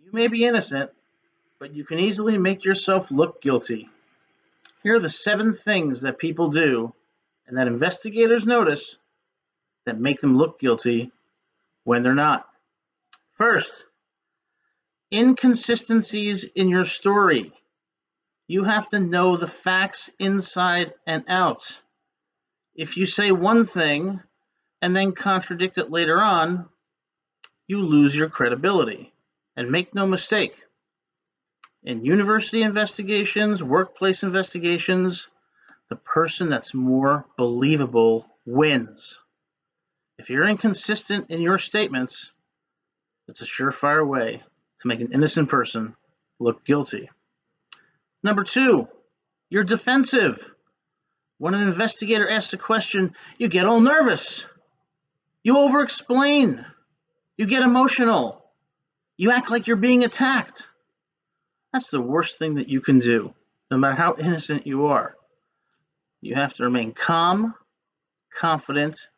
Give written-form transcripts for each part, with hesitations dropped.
You may be innocent, but you can easily make yourself look guilty. Here are the 7 things that people do and that investigators notice that make them look guilty when they're not. First, inconsistencies in your story. You have to know the facts inside and out. If you say one thing and then contradict it later on, you lose your credibility. And make no mistake, in university investigations, workplace investigations, the person that's more believable wins. If you're inconsistent in your statements, it's a surefire way to make an innocent person look guilty. Number 2, you're defensive. When an investigator asks a question, you get all nervous. You over-explain. You get emotional. You act like you're being attacked. That's the worst thing that you can do, no matter how innocent you are. You have to remain calm, confident,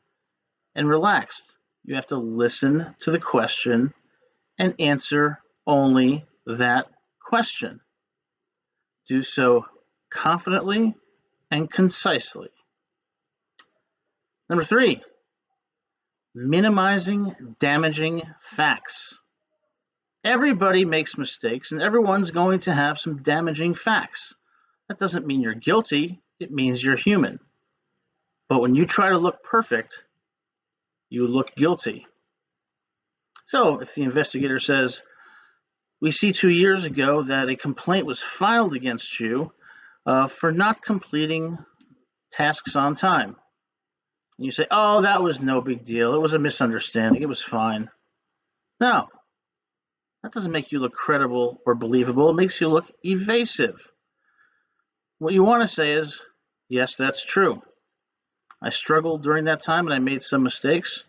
and relaxed. You have to listen to the question and answer only that question. Do so confidently and concisely. Number 3, minimizing damaging facts. Everybody makes mistakes, and everyone's going to have some damaging facts. That doesn't mean you're guilty, it means you're human. But when you try to look perfect, you look guilty. So if the investigator says, we see 2 years ago that a complaint was filed against you for not completing tasks on time. And you say, oh, that was no big deal. It was a misunderstanding. It was fine. No, that doesn't make you look credible or believable. It makes you look evasive. What you want to say is, yes, that's true. I struggled during that time and I made some mistakes,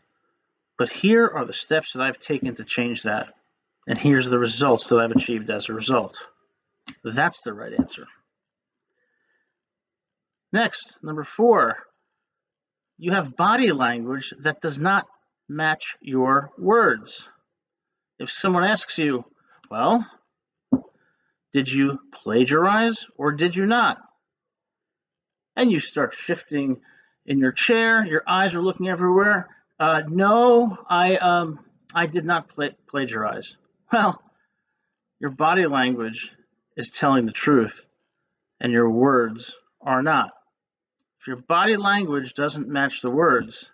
but here are the steps that I've taken to change that. And here's the results that I've achieved as a result. That's the right answer. Next, number 4, you have body language that does not match your words. If someone asks you, well, did you plagiarize or did you not? And you start shifting in your chair, your eyes are looking everywhere. No, I did not plagiarize. Well, your body language is telling the truth and your words are not. If your body language doesn't match the words,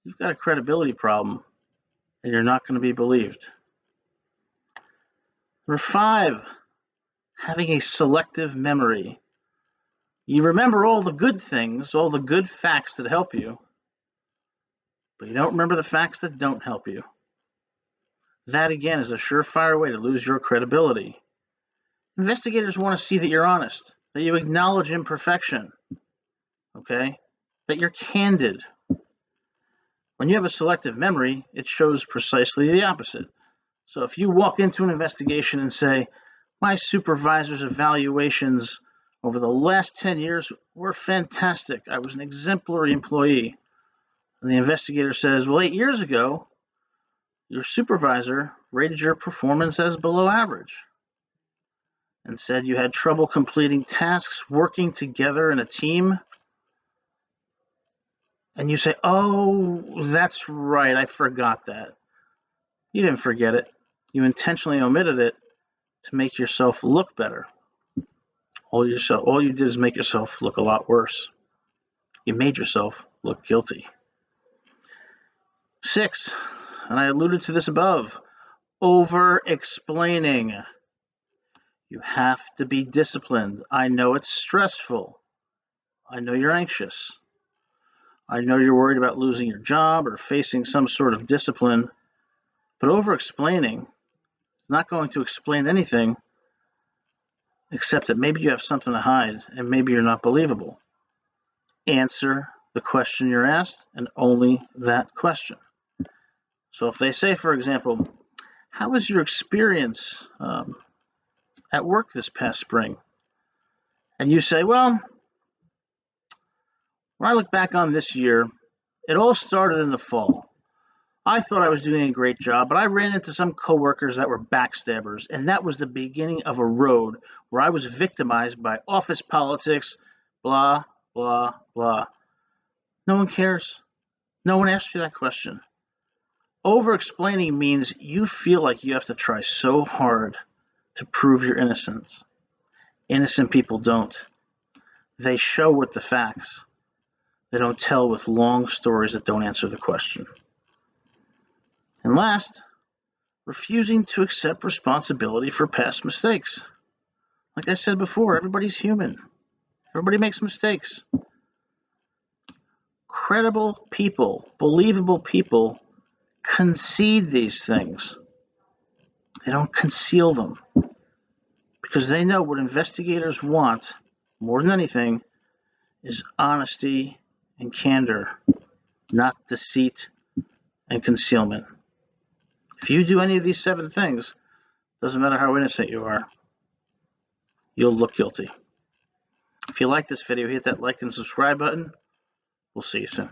you've got a credibility problem and you're not going to be believed. Number 5, having a selective memory. You remember all the good things, all the good facts that help you, but you don't remember the facts that don't help you. That, again, is a surefire way to lose your credibility. Investigators want to see that you're honest, that you acknowledge imperfection, okay? That you're candid. When you have a selective memory, it shows precisely the opposite. So if you walk into an investigation and say, my supervisor's evaluations over the last 10 years were fantastic, I was an exemplary employee, and the investigator says, well, 8 years ago, your supervisor rated your performance as below average and said you had trouble completing tasks, working together in a team. And you say, oh, that's right, I forgot that. You didn't forget it. You intentionally omitted it to make yourself look better. All you did is make yourself look a lot worse. You made yourself look guilty. 6, and I alluded to this above, over-explaining. You have to be disciplined. I know it's stressful. I know you're anxious. I know you're worried about losing your job or facing some sort of discipline, but over-explaining is not going to explain anything except that maybe you have something to hide and maybe you're not believable. Answer the question you're asked and only that question. So if they say, for example, how was your experience at work this past spring? And you say, well, when I look back on this year, it all started in the fall. I thought I was doing a great job, but I ran into some coworkers that were backstabbers, and that was the beginning of a road where I was victimized by office politics, blah, blah, blah. No one cares. No one asked you that question. Over explaining means you feel like you have to try so hard to prove your innocence. Innocent people don't. They show with the facts. They don't tell with long stories that don't answer the question. And last, refusing to accept responsibility for past mistakes. Like I said before, everybody's human. Everybody makes mistakes. Credible people, believable people concede these things. They don't conceal them because they know what investigators want more than anything is honesty and candor, not deceit and concealment. If you do any of these 7 things, doesn't matter how innocent you are, you'll look guilty. If you like this video, hit that like and subscribe button. We'll see you soon.